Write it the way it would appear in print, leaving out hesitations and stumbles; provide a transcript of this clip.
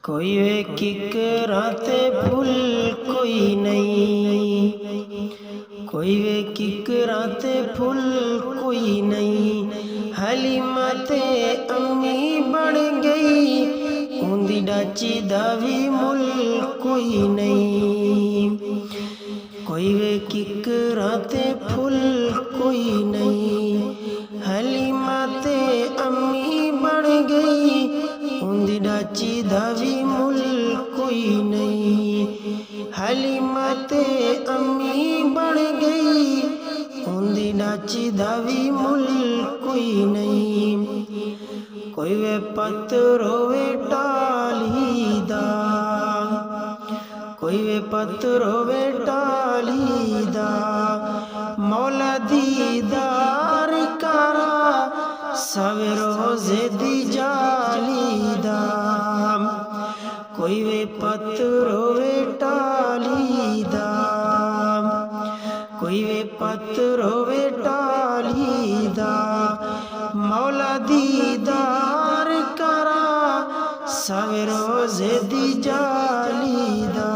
कोई वे किकराते फूल कोई नहीं, कोई वे किकराते फूल कोई नहीं। हलीमा ते अम्मी बन गई, ऊंदी डाची दावी मुल कोई नहीं। कोई वे किकराते फूल कोई नहीं, हलीमा ते अम्मी बन गई, ऊंदी डाची दावी मुल कोई नहीं। हलीमा ते अम्मी बन गई, ऊंदी डाची दावी मुल कोई नहीं। कोई वे पत्थर होवे टाली दा, कोई वे पत्थर होवे टाली दा, मौला दीदार करा सवे रोजे दी जाली दा। कोई वे पत्थर होवे टाली दा, कोई वे पत्थर होवे टाली दा, मौला दीदार करा सवे रोजे दी जाली दा।